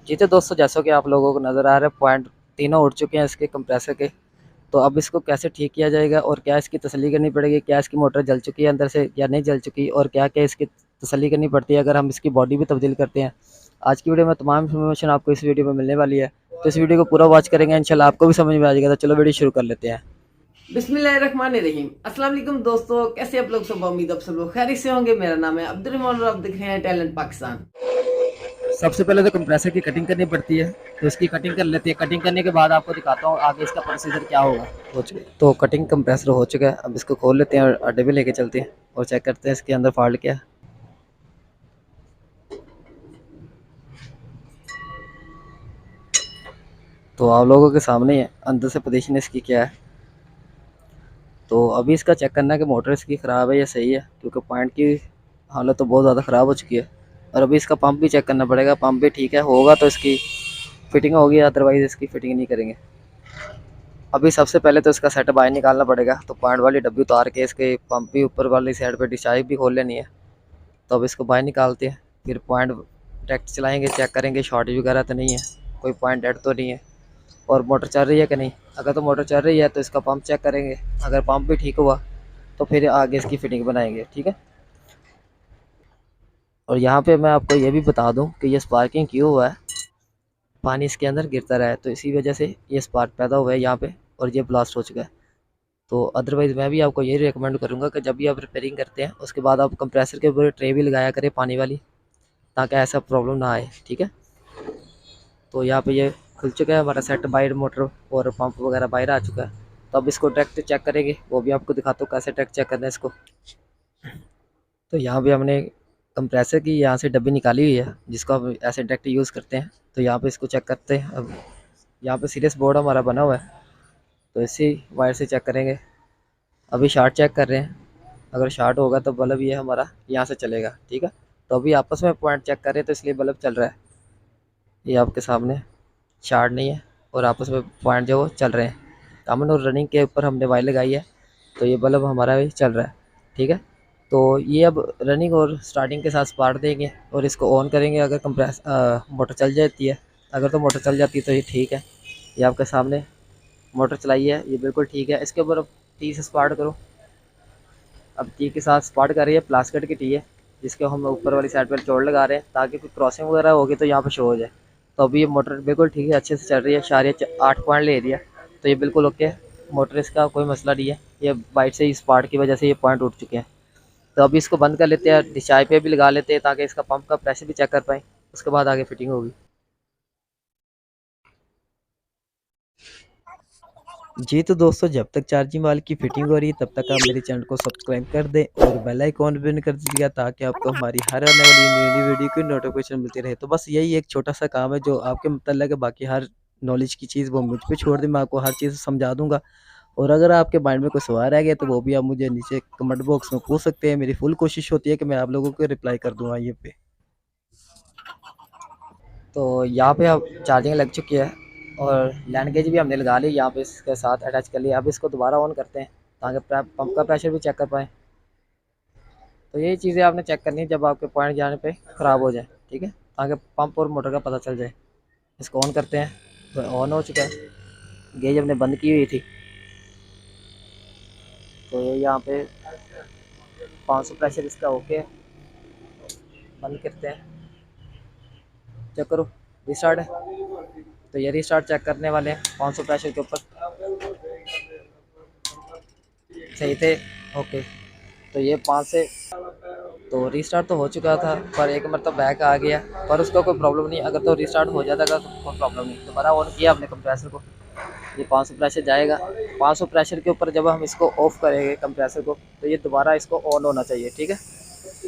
जी तो दोस्तों, जैसा कि आप लोगों को नज़र आ रहा है, पॉइंट तीनों उड़ चुके हैं इसके कंप्रेसर के। तो अब इसको कैसे ठीक किया जाएगा और क्या इसकी तसल्ली करनी पड़ेगी, क्या इसकी मोटर जल चुकी है अंदर से या नहीं जल चुकी, और क्या क्या इसकी तसल्ली करनी पड़ती है अगर हम इसकी बॉडी भी तब्दील करते हैं। आज की वीडियो में तमाम इन्फॉर्मेशन आपको इस वीडियो में मिलने वाली है। तो इस वीडियो को पूरा वॉच करेंगे, इंशाल्लाह आपको भी समझ में आ जाएगा। तो चलो वीडियो शुरू कर लेते हैं। बिस्मिल्लाहिर्रहमानिर्रहीम। अस्सलाम वालेकुम दोस्तों, कैसे आप लोग? सब उम्मीद आप सब लोग खैरियत से होंगे। मेरा नाम है अब्दुल रहमान और आप देख रहे हैं टैलेंट पाकिस्तान। सबसे पहले तो कंप्रेसर की कटिंग करनी पड़ती है, तो इसकी कटिंग कर लेते हैं। कटिंग करने के बाद आपको दिखाता हूँ आगे इसका प्रोसीजर क्या होगा। हो चुका तो कटिंग कंप्रेसर हो चुका है। अब इसको खोल लेते हैं और अड्डे भी लेके चलते हैं और चेक करते हैं इसके अंदर फॉल्ट क्या है। तो आप लोगों के सामने ही है अंदर से पोजीशन इसकी क्या है। तो अभी इसका चेक करना है कि मोटर इसकी ख़राब है या सही है, क्योंकि पॉइंट की हालत तो बहुत ज़्यादा ख़राब हो चुकी है। और अभी इसका पंप भी चेक करना पड़ेगा, पंप भी ठीक है होगा तो इसकी फिटिंग होगी, अदरवाइज़ इसकी फिटिंग नहीं करेंगे। अभी सबसे पहले तो इसका सेट बाहर निकालना पड़ेगा। तो पॉइंट वाली डब्बी उतार के इसके पंप भी ऊपर वाली साइड पे डिस्चार्ज भी खोल लेनी है। तो अब इसको बाहर निकालते हैं, फिर पॉइंट डायरेक्ट चलाएंगे, चेक करेंगे शॉर्ट वगैरह तो नहीं है, कोई पॉइंट डेड तो नहीं है, और मोटर चल रही है कि नहीं। अगर तो मोटर चल रही है तो इसका पंप चेक करेंगे। अगर पंप भी ठीक हुआ तो फिर आगे इसकी फिटिंग बनाएंगे, ठीक है। और यहाँ पे मैं आपको ये भी बता दूँ कि ये स्पार्किंग क्यों हुआ है। पानी इसके अंदर गिरता रहा है तो इसी वजह से ये स्पार्क पैदा हुआ है यहाँ पे, और ये ब्लास्ट हो चुका है। तो अदरवाइज़ मैं भी आपको यही रिकमेंड करूँगा कि जब भी आप रिपेयरिंग करते हैं उसके बाद आप कंप्रेसर के ऊपर ट्रे भी लगाया करें पानी वाली, ताकि ऐसा प्रॉब्लम ना आए, ठीक है। तो यहाँ पे ये खुल चुका है हमारा सेट, बाहर मोटर और पंप वगैरह बाहर आ चुका है। तो अब इसको डायरेक्ट चेक करेंगे, वो भी आपको दिखाता हूँ कैसे डायरेक्ट चेक करना है इसको। तो यहाँ पे हमने कंप्रेसर की यहाँ से डब्बी निकाली हुई है, जिसको हम ऐसे डायरेक्ट यूज़ करते हैं। तो यहाँ पे इसको चेक करते हैं। अब यहाँ पे सीरियस बोर्ड हमारा बना हुआ है, तो इसी वायर से चेक करेंगे। अभी शार्ट चेक कर रहे हैं, अगर शार्ट होगा तो बल्ब ये हमारा यहाँ से चलेगा, ठीक है। तो अभी आपस में पॉइंट चेक कर रहे हैं तो इसलिए बल्ब चल रहा है, ये आपके सामने। शार्ट नहीं है और आपस में पॉइंट जो वो चल रहे हैं। कॉमन और रनिंग के ऊपर हमने वायर लगाई है, तो ये बल्ब हमारा भी चल रहा है, ठीक है। तो ये अब रनिंग और स्टार्टिंग के साथ स्पार्क देंगे और इसको ऑन करेंगे। अगर मोटर चल जाती है, अगर तो मोटर चल जाती है तो ये ठीक है। ये आपके सामने मोटर चलाई है, ये बिल्कुल ठीक है। इसके ऊपर अब टी से स्पार्ट करो। अब टी के साथ स्पार्ट कर रही है, प्लास्टिक की टी है, जिसके हम ऊपर वाली साइड पर जोड़ लगा रहे हैं ताकि कोई क्रॉसिंग वगैरह होगी तो यहाँ पे शो हो जाए। तो अभी ये मोटर बिल्कुल ठीक है, अच्छे से चल रही है। शायद 8 पॉइंट ले दिया, तो ये बिल्कुल ओके है। मोटर इसका कोई मसला नहीं है। ये बाइट से इस पार्ट की वजह से ये पॉइंट उठ चुके हैं। तो अभी इसको बंद कर लेते हैं, डिस्चार्ज पे भी लगा लेते हैं ताकि इसका पंप का प्रेशर भी चेक कर पाएँ। उसके बाद आगे फिटिंग होगी। जी तो दोस्तों, जब तक चार्जिंग वाल की फिटिंग हो रही है तब तक आप मेरे चैनल को सब्सक्राइब कर दें और बेल आइकॉन भी कर दीजिएगा, ताकि आपको हमारी हर आने वाली नई नई वीडियो की नोटिफिकेशन मिलती रहे। तो बस यही एक छोटा सा काम है जो आपके मतलब है। बाकी हर नॉलेज की चीज़ वो मुझ पे छोड़ दें, मैं आपको हर चीज़ समझा दूंगा। और अगर आपके माइंड में कोई सवाल रह गया तो वो भी आप मुझे नीचे कमेंट बॉक्स में पूछ सकते हैं। मेरी फुल कोशिश होती है कि मैं आप लोगों को रिप्लाई कर दूंगा ये पे। तो यहाँ पे अब चार्जिंग लग चुकी है और लैंड गेज भी हमने लगा ली, यहाँ पे इसके साथ अटैच कर लिया। अब इसको दोबारा ऑन करते हैं ताकि पंप का प्रेशर भी चेक कर पाएँ। तो यही चीज़ें आपने चेक करनी है जब आपके पॉइंट जाने पे ख़राब हो जाए, ठीक है, ताकि पंप और मोटर का पता चल जाए। इसको ऑन करते हैं, तो ऑन हो चुका है। गेज हमने बंद की हुई थी, तो ये यहाँ पे 500 प्रेशर इसका ओके है। बंद करते हैं, चेक करो, रिस्टार्ट है। तो ये रिस्टार्ट चेक करने वाले हैं 500 प्रेशर के ऊपर। सही थे, ओके। तो ये 5 से तो रीस्टार्ट तो हो चुका था, पर एक मतलब बैक आ गया, पर उसका कोई प्रॉब्लम नहीं। अगर तो रीस्टार्ट हो जाता तो कोई प्रॉब्लम नहीं। दोबारा ऑन किया अपने कंप्रेसर को, ये 500 प्रेशर जाएगा। 500 प्रेशर के ऊपर जब हम इसको ऑफ करेंगे कंप्रेसर को, तो ये दोबारा इसको ऑन होना चाहिए, ठीक है।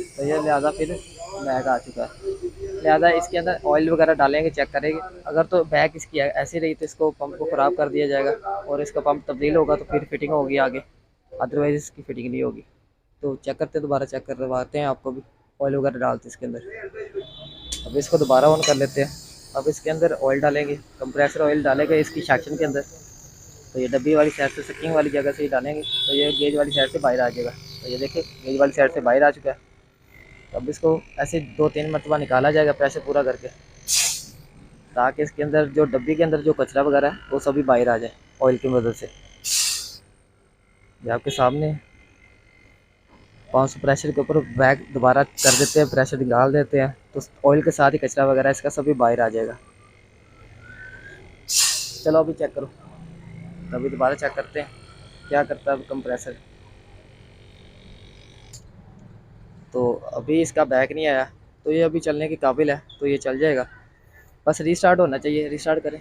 तो ये लिहाजा फिर बैक आ चुका है। लिहाजा इसके अंदर ऑयल वगैरह डालेंगे, चेक करेंगे। अगर तो बैक इसकी ऐसी रही तो इसको पंप को ख़राब कर दिया जाएगा और इसका पंप तब्दील होगा तो फिर फिटिंग होगी आगे, अदरवाइज़ इसकी फिटिंग नहीं होगी। तो चेक करते हैं, दोबारा चेक करवाते हैं आपको भी। ऑयल वगैरह डालते हैं इसके अंदर। अब इसको दोबारा ऑन कर लेते हैं। अब इसके अंदर ऑयल डालेंगे, कंप्रेसर ऑयल डालेंगे इसकी सेक्शन के अंदर। तो ये डब्बी वाली साइड से, सकिंग वाली जगह से ही डालेंगे, तो ये गेज वाली साइड से बाहर आ जाएगा। तो ये देखिए गेज वाली साइड से बाहर आ चुका है। तो अब इसको ऐसे 2-3 मरतबा निकाला जाएगा प्रेशर पूरा करके। ताकि इसके अंदर जो डब्बी के अंदर जो कचरा वगैरह है वो सभी बाहर आ जाए ऑयल की मदद से। ये आपके सामने 500 प्रेशर के ऊपर बैग दोबारा कर देते हैं, प्रेशर निकाल देते हैं, तो ऑयल के साथ ही कचरा वगैरह इसका सभी बाहर आ जाएगा। चलो अभी चेक करो, अभी दोबारा चेक करते हैं क्या करता है कंप्रेसर। तो अभी इसका बैक नहीं आया, तो ये अभी चलने के काबिल है, तो ये चल जाएगा। बस रीस्टार्ट होना चाहिए, रीस्टार्ट करें।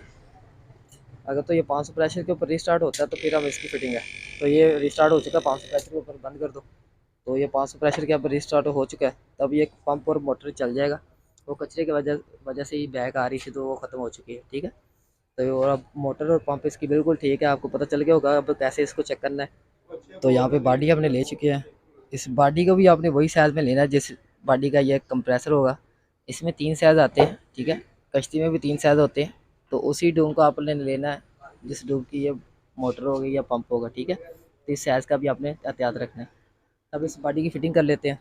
अगर तो ये 500 प्रेशर के ऊपर रीस्टार्ट होता है तो फिर हम इसकी फिटिंग है। तो ये रीस्टार्ट हो चुका है, 500 प्रेशर के ऊपर बंद कर दो। तो ये 500 प्रेशर के ऊपर रीस्टार्ट हो चुका है, तब ये पंप और मोटर चल जाएगा। वो कचरे की वजह से ही बैक आ रही थी, तो वो ख़त्म हो चुकी है। ठीक है, तो और अब मोटर और पंप इसकी बिल्कुल ठीक है, आपको पता चल गया होगा अब कैसे इसको चेक करना है। तो यहाँ पे बॉडी हमने ले चुके हैं। इस बॉडी को भी आपने वही साइज़ में लेना है जिस बॉडी का ये कंप्रेसर होगा। इसमें 3 साइज़ आते हैं, ठीक है, कश्ती में भी 3 साइज़ होते हैं। तो उसी डूम को आपने लेना है जिस डूम की ये मोटर होगी या पंप होगा। ठीक है, तो इस साइज़ का भी आपने एहतियात रखना है। अब इस बॉडी की फिटिंग कर लेते हैं।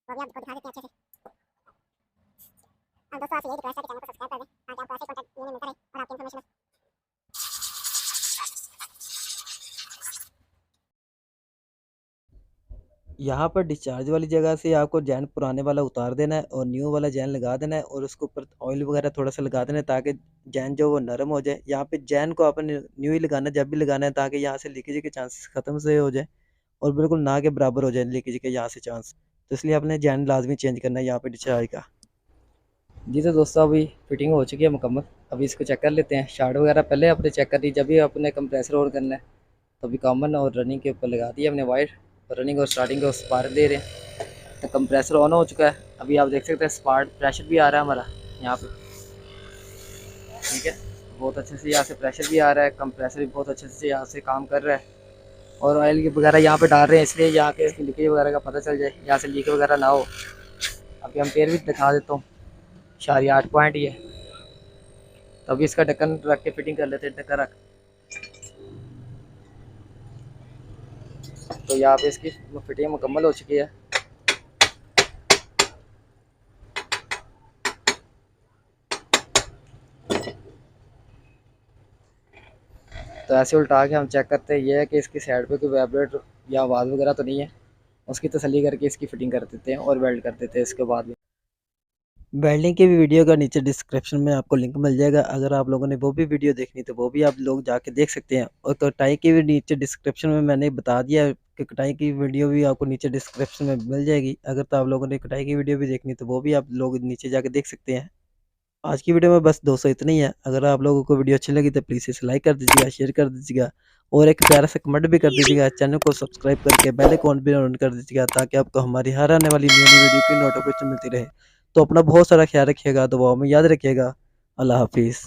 तो अभी आपको दिखा देते हैं अच्छे से। दोस्तों आप यही रिक्वेस्ट है कि चैनल को सब्सक्राइब कर दें ताकि आपको ऐसे कंटेंट मिलता रहे और आपकी इन्फॉर्मेशन यहाँ पर डिस्चार्ज वाली जगह से आपको जैन पुराने वाला उतार देना है और न्यू वाला जैन लगा देना है, और उसके ऊपर ऑयल वगैरह थोड़ा सा लगा देना है ताकि जैन जो वो नरम हो जाए। यहाँ पे जैन को आपने न्यू ही लगाना है जब भी लगाना है, ताकि यहाँ से लीकेज के चांसेस ख़त्म से हो जाए और बिल्कुल ना के बराबर हो जाए लीकेज के यहाँ से चांस। तो इसलिए आपने जैन लाजमी चेंज करना है यहाँ पे डिस्चार्ज का। जी तो दोस्तों अभी फिटिंग हो चुकी है मुकम्मल। अभी इसको चेक कर लेते हैं। शार्ट वगैरह पहले आपने चेक कर दी, जब भी आपने कंप्रेसर ऑन करना है तो अभी कॉमन और रनिंग के ऊपर लगा दिया हमने वायर, और रनिंग और स्टार्टिंग को स्पार्क दे रहे हैं। तो कंप्रेसर ऑन हो चुका है। अभी आप देख सकते हैं स्पार्क प्रेशर भी आ रहा है हमारा यहाँ पे। ठीक है, बहुत अच्छे से यहाँ से प्रेशर भी आ रहा है, कंप्रेसर भी बहुत अच्छे से यहाँ से काम कर रहा है। और ऑयल वगैरह यहाँ पे डाल रहे हैं इसलिए यहाँ के इसकी लीकेज वगैरह का पता चल जाए, यहाँ से लीक वगैरह ना हो। अभी एम्पेयर भी दिखा देता हूँ, 8 पॉइंट ही है। तो अभी इसका ढक्कन रख के फिटिंग कर लेते हैं। ढक्कन रख, तो यहाँ पे इसकी फिटिंग मुकम्मल हो चुकी है। तो ऐसे उल्टा के हम चेक करते हैं, ये है कि इसकी साइड पे कोई वाइब्रेट या आवाज़ वगैरह तो नहीं है। उसकी तसल्ली करके इसकी फिटिंग कर देते हैं और वेल्ड कर देते हैं इसके बाद में। वेल्डिंग की भी वीडियो का नीचे डिस्क्रिप्शन में आपको लिंक मिल जाएगा, अगर आप लोगों ने वो भी वीडियो देखनी तो वो भी आप लोग जाके देख सकते हैं। और कटाई की भी नीचे डिस्क्रिप्शन में मैंने बता दिया है कि कटाई की वीडियो भी आपको नीचे डिस्क्रिप्शन में मिल जाएगी। अगर तो आप लोगों ने कटाई की वीडियो भी देखनी तो वो भी आप लोग नीचे जाके देख सकते हैं। आज की वीडियो में बस दोस्तों इतना ही है। अगर आप लोगों को वीडियो अच्छी लगी तो प्लीज़ इसे लाइक कर दीजिएगा, शेयर कर दीजिएगा और एक प्यारा सा कमेंट भी कर दीजिएगा। चैनल को सब्सक्राइब करके बेल आइकॉन भी ऑन कर दीजिएगा ताकि आपको हमारी हर आने वाली न्यू वीडियो की नोटिफिकेशन मिलती रहे। तो अपना बहुत सारा ख्याल रखिएगा, दुआओं में याद रखिएगा। अल्लाह हाफिज़।